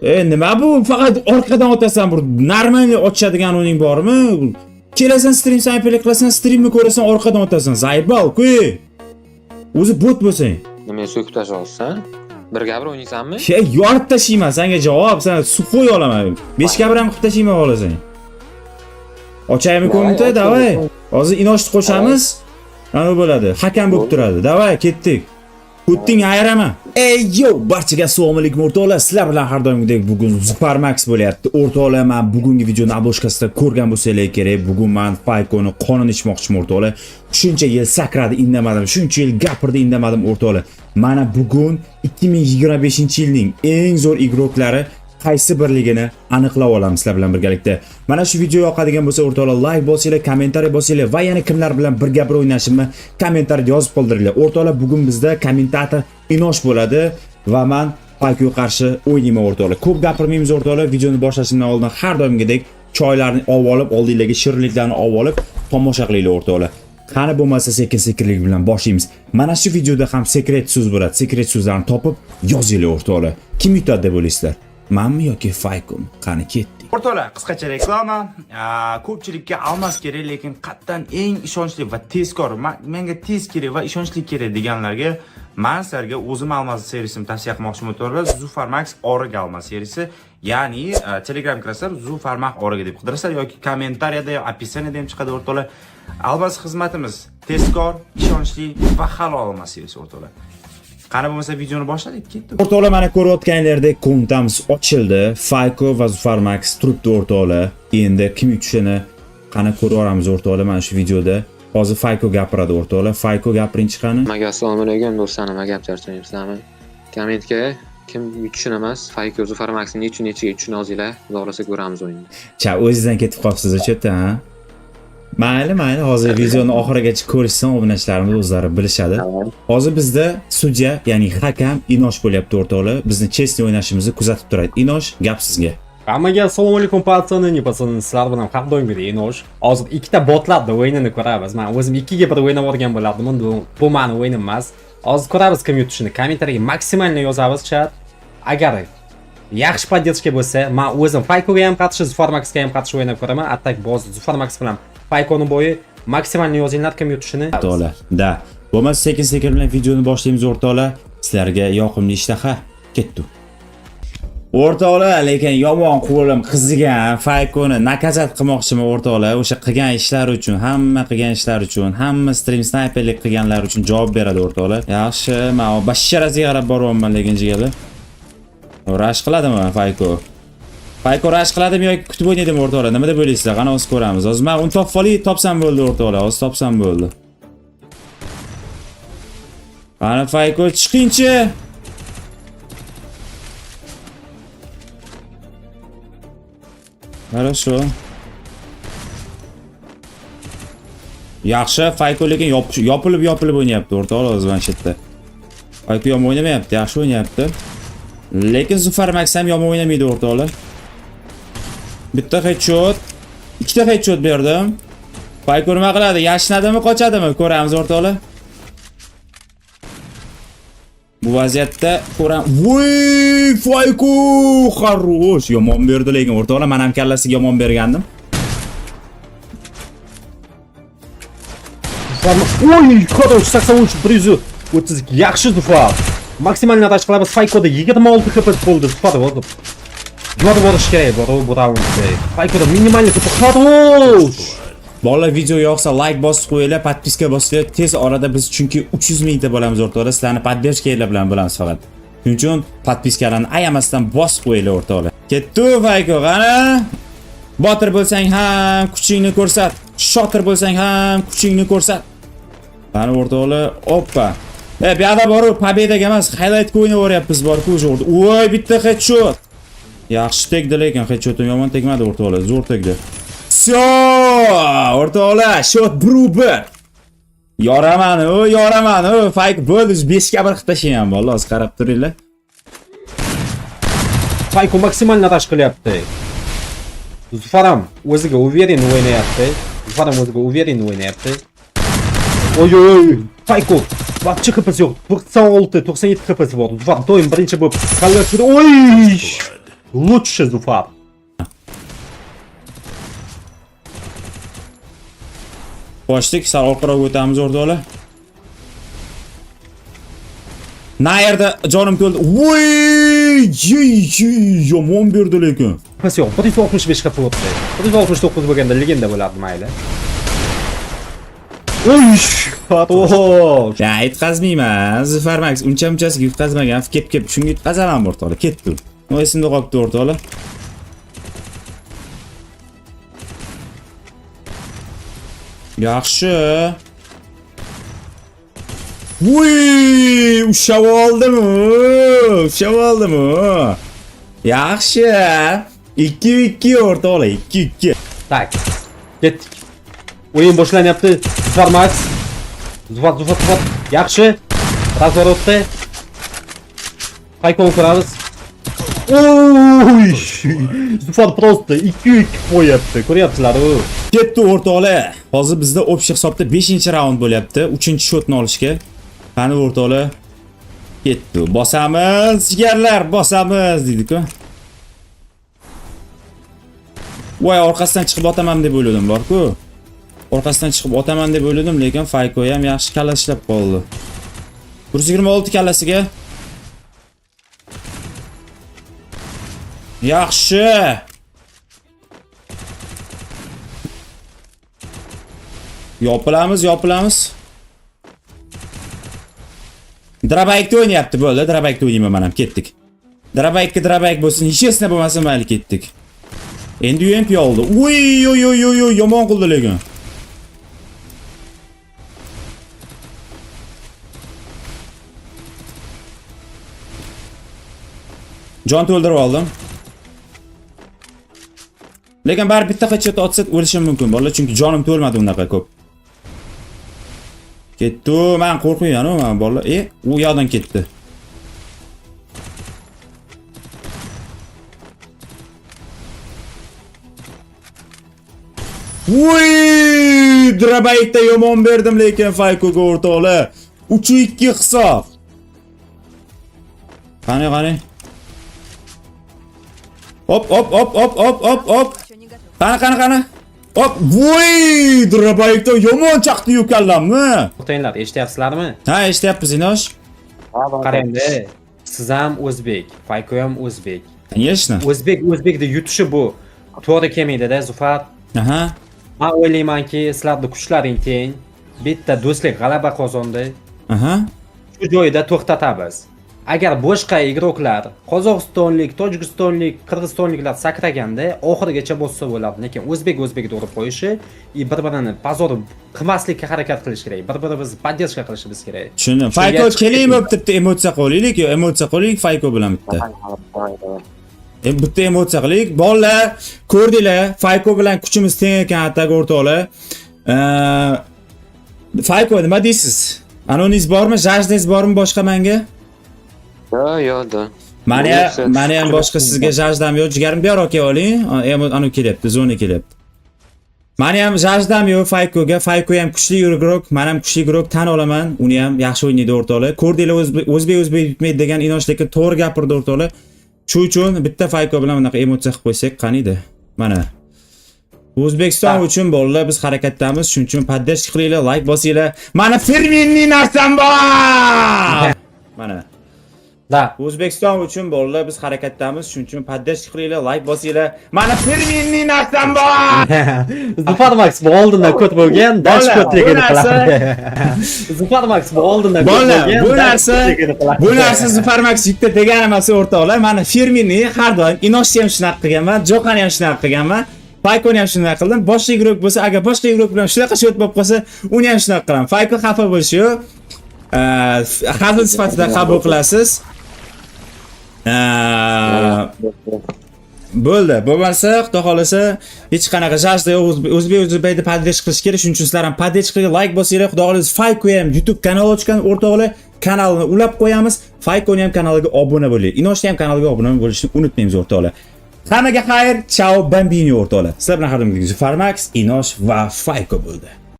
Nima bu? Faqat orqadan otasan, bir normal ochadigan o'ning bormi? Kelasan stream sniperlik qilasan, streamni ko'rasan, orqadan otasan. Zaybal-ku. O'zi bot bo'lsang. Nima so'kib tashlaysan? Birga bir o'ynaysanmi? Yorib tashlayman, senga javob, sen suxoy olaman. 5 ga 1 ham qilib tashlayman xohlasan. Ochaymi ko'mita, davay. Hozir inoshni qo'shamiz. Ana bo'ladi. Hakam bo'lib turadi. Davay, ketdik. Putin ayrama. Yo, barchaga assalomu alaykum o'rtoqlar. Sizlar bilan har doimgidek bugun Supermax bo'lyapti. O'rtoqlar, men bugungi videoni obloshkasida ko'rgan bo'lsanglar kerak. Bugun men Faykoni qonun ichmoqchiman o'rtoqlar. Shuncha yil sakradi, indamadim. Shuncha yil gapirdi, indamadim o'rtoqlar. Mana bugun 2025-yilning eng zo'r igroklari qaysi birligini aniqlab olamiz sizlar bilan birgalikda. Mana shu video yoqadigan bo'lsa o'rtoqlar, like bosinglar, kommentariy bosinglar va yana kimlar bilan birga bir o'ynashimni kommentariyada yozib qoldiringlar. O'rtoqlar, bugun bizda kommentator Inosh bo'ladi va men Faykoga qarshi o'ynayman o'rtoqlar. Ko'p gapirmaymiz o'rtoqlar. Videoni boshlashimdan oldin har doimgidek choylarni olib olib, oldinglarga shirinliklarni olib olib tomosha qilinglar o'rtoqlar. Qani bo'lmasa sekin-sekinlik bilan boshlaymiz. Mana shu videoda ham sekret so'z bo'ladi. Sekret so'zlarni topib yozinglar o'rtoqlar. Kim yutadi deb o'ylaysizlar? Manmi yoki Faykom? Qani ketdik. O'rtoqlar, qisqacha reklama. Ko'pchilikka almas kerak, lekin qatdan eng ishonchli va tezkor, menga tez kerak va ishonchli kerak deganlarga men sizlarga o'zim almas servisini tavsiya qilmoqchiman o'rtoqlar. Zufarmax Orig almas servisi. Ya'ni Telegram kirasizlar, Zufarmax Orig deb qidirasizlar yoki kommentariyada, opisaniyada ham chiqadi o'rtoqlar. Almas xizmatimiz tezkor, ishonchli va halol almas servisi o'rtoqlar. Qani bo'lmasa videoni boshladik, ketdik. O'rtoqlar, mana ko'rayotganlaridek kontamiz ochildi. Fayko va Zufarmax turibdi o'rtoqlar. Endi kim yutishini qani ko'ramiz o'rtoqlar mana shu videoda. Hozir Fayko gapiradi o'rtoqlar. Fayko gapirinchi qani? Maga assalomu alaykum do'stlar, nima gap charchaymizlarmi? Kommentga kim yutishini emas, Fayko Zufarmaxning nechiga yutishini yozinglar, xudo xolasa ko'ramiz o'yinni. Cha, o'zingizdan ketib qolibsiz o'chata, ha? Mayli, hozir videoni oxirigacha ko'rishsin, obunachilarimiz o'zlari bilishadi. Hozir bizda sudya, ya'ni hakam Inosh bo'lyapti o'rtoqlar. Bizni chestni o'ynashimizni kuzatib turadi. Inosh, gap sizga. Hammaga assalomu alaykum patsani, sizlar bilan har doimgidek Inosh. Hozir ikkita botlarning o'yinini ko'ramiz. Men o'zim 2 ga 1 o'ynab o'rgan bo'lardim. Bu meni o'yinim emas. Hozir ko'ramiz kim yutishini. Kommentariyaga maksimalni yozamiz chat. Agar yaxshi podдержка bo'lsa, men o'zim Faykoga ham qarshi, Zufarmaxga ham qarshi o'ynab ko'raman. Atak boz Zufarmax bilan Faykoni bo'yi maksimalni yozinglar kim yutishini. O'rtoqlar, da. Bo'lmasa sekin-sekin bilan videoni boshlaymiz o'rtoqlar. Sizlarga yoqimli ishtaha. Ketdik. O'rtoqlar, lekin yomon qo'lim qizigan Faykoni nakazat qilmoqchiman o'rtoqlar. O'sha qilgan ishlari uchun, hamma qilgan ishlari uchun, hamma stream sniperlik qilganlari uchun javob beradi o'rtoqlar. Yaxshi, men basharasiga qarab boryapman lekin jigalar. Rash qiladimi Fayko? Fayko rash qiladimi yoki kutib o'ynaydimi o'rtoqlar? Nima deb o'ylaysizlar? Qani o'z ko'ramiz. Hozir men uni topsam bo'ldi o'rtoqlar. Hozir topsam bo'ldi. Qani Fayko chiqingchi. Хорошо. Yaxshi, Fayko lekin yopilib o'ynayapti o'rtoqlar hozir mana shu yerda. Fayko yomon o'ynamayapti, yaxshi o'ynayapti. Lekin Zufarmax ham yomon o'ynamaydi o'rtoqlar. Bitta headshot, ikkita headshot berdim. Fayko nima qiladi? Yashnadimi, qochadimi? Ko'ramiz o'rtoqlar. Bu vaziyatda ko'ramiz. Voy, Fayko xarosh, yomon berdi lekin o'rtoqlar, men ham kallasiga yomon bergandim. Oy, xarosh 83 130 yaxshi Zufar. Maksimalni atash qilamiz. Faykoda 26 HP bo'ldi. Zufar bo'ldi. Yorib olish kerak bu raundda. Faykoda minimalni ko'p xarosh. Bolalar, video yoqsa like bosib qo'yinglar, podpiska bosinglar. Tez orada biz chunki 300 mingta bo'lamiz o'rtoqlar. Sizlarni podдержкалар bilan bo'lamiz faqat. Shuning uchun podpiskalarni ayamasdan bosib qo'yinglar o'rtoqlar. Ketdi Fayko, qani? Botir bo'lsang ham kuchingni ko'rsat. Shotir bo'lsang ham kuchingni ko'rsat. Qani o'rtoqlar, oppa. Bu yerda boru pobedaga emas, highlightga o'ynab o'ryapmiz bor-ku o'sha. Voy, bitta headshot. Yaxshi tegdi lekin headshotim yomon tegmadi o'rtoqlar, zo'r tegdi. Syo! O'rtoqlar, shot bruber. Yoraman, Fayk bo'ldi, 5 ga 1 qilib tashlayman, valloh, o'z qarab turinglar. Fayko maksimalni atash qilyapti. Zufaram o'ziga uverin o'ynayapti. Oy, Fayko vaqtcha hipasi yo'q. 96, 97 hipasi bor. Zufar doim birinchi bo'lib qalbasiga. Oy! Лучше Zufar. Qochdik, sal orqaroq o'tamiz o'rtoqlar. Na yerda jonim to'ldi. Voy, yomon berdi lekin. Pas yo'q, 165 ga turibdi. 169 bo'lganda legenda bo'lardi mayli. Oy! Oho! Ya, yutqazmayman. Zufar Max uncha-munchasiga yutqazmagan. Kep shunga yutqazaman o'rtoqlar. Ketdi. O esimda qolibdi o'rtoqlar. Yaxshi. Voy, ushlab oldimi? Yaxshi. 2-2 o'rtoqlar, 2-2. Tak. Ketdik. O'yin boshlanyapti. Zufar Max. Zufar. Yaxshi. Razorotda. Qaykon ko'ramiz. Oy! Zufar просто 2-2 qo'yapti. Ko'ryapsizlar-ku. Ketdi o'rtoqlar. Hozir bizda общий hisobda 5-raund bo'lyapti. 3-shotni olishga. Qani o'rtoqlar. Ketdi. Bosamiz, jigarlar, bosamiz deydi-ku. Voy, orqasidan chiqib otaman deb o'yladim, bor-ku. Orqasidan chiqib otaman deb o'yladim, lekin Fayko ham yaxshi kalla ishlab qoldi. 126 kallasiga. Yaxshi. Yopilamiz. Drabaykda o'ynayapti, bo'ldi. Drabaykda o'ynayman men ham, ketdik. Drabayk bo'lsin, hech narsa bo'lmasa mayli ketdik. Endi UMP oldi. Uy, yomon qildi lekin. Jon to'ldirib oldim. Lekin bari bitta headshot otsa o'lishim mumkin, bolalar, chunki jonim to'lmadi unaqa ko'p. Ketdi, men qo'rqmayman, men bolalar. U yoqdan ketdi. Voy, Drabaykda yomon berdim lekin Faykoga o'rtoqlar. 3-2 hisob. Qani. Hop. Qani. Hop, voy, Drabaykda yomon chaqdi-yu kallamni. To'xtanglar, eshityapsizlarmi? Ha, eshityapmiz, Inosh. Qarangda, siz ham o'zbek, Fayko ham o'zbek. Конечно. O'zbekda yutishi bu to'g'ri kelmaydi-da, Zufar. Aha. Men o'ylaymanki, sizlarning kuchlaring teng. Bitta do'stlik g'alaba qozondi. Aha. Shu joyda to'xtatamiz. Agar boshqa igroklar, Qozog'istonlik, Tojikistonlik, Qirg'izistonliklar sakraganda oxirigacha bossa bo'ladi, lekin o'zbekni urib qo'yishi, bir-birini pozor qilmaslikka harakat qilish kerak. Bir-birimizni podдержка qilishimiz kerak. Tushundim. Fayko keling bo'pti, emotsiya qo'yaylik, emotsiya qo'yaylik Fayko bilan bitta. Bitta emotsiya qilaylik. Bolalar, ko'rdinglar, Fayko bilan kuchimiz teng ekan ataga o'rtoqlar. Fayko nima deysiz? Anoningiz bormi? Jajdingiz bormi boshqa menga? Yo'q. Mani ham boshqa sizga jajdam yo'q. Jigarim bu yoqqa oling. Anu kelyapti, zona kelyapti. Mani ham jajdam yo'q Faykoga. Fayko ham kuchli igrok, men ham kuchli igrok tan olaman. Uni ham yaxshi o'ynaydi o'rtoqlar. Ko'rdinglar, o'zbek bitmaydi degan Inosh lekin to'g'ri gapirdi o'rtoqlar. Shu uchun bitta Fayko bilan bunaqa emotsiya qilib qo'ysak qaniydi? Mana. O'zbekiston uchun bolalar biz harakatdamiz. Shuning uchun podдержка qilinglar, like bosinglar. Mana Ferminning narsam bor. Mana. Da. O'zbekiston uchun bolalar biz harakatdamiz. Shuning uchun podдержка qilinglar, like bosinglar. Mana Ferminning narsam bor. Zufar Max bu oldindan ko't bo'lgan, dash ko'tligini qiladi. Zufar Max bu oldindan ko't bo'lgan. Bu narsa Zufar Max yutdi degan emas o'rtoqlar. Mana Ferminni har doim Inoshni ham shunaqa qilganman, Joqani ham shunaqa qilganman. Faykoni ham shunaqa qildim. Boshqa igrok bo'lsa, agar boshqa igrok bilan shunaqa shot bo'lib qolsa, uni ham shunaqa qilaman. Fayko xafa bo'lishi yo'q. Hazil sifatida qabul qilasiz. Bo'ldi. Bo'lmasa, xudo xolasa, hech qanaqa jajda yo'q. O'zbekni podдержка qilish kerak. Shuning uchun sizlar ham podдержкаga like bosinglar. Xudo xolasa, Fayko ham YouTube kanal ochgan o'rtoqlar, kanalni ulab qo'yamiz. Faykoni ham kanaliga obuna bo'ling. Inoshni ham kanaliga obuna bo'lishni unutmaymiz o'rtoqlar. Hammaga xayr, ciao, bambini o'rtoqlar. Sizlar bilan hamda Zufar Max, Inosh va Fayko bo'ldi.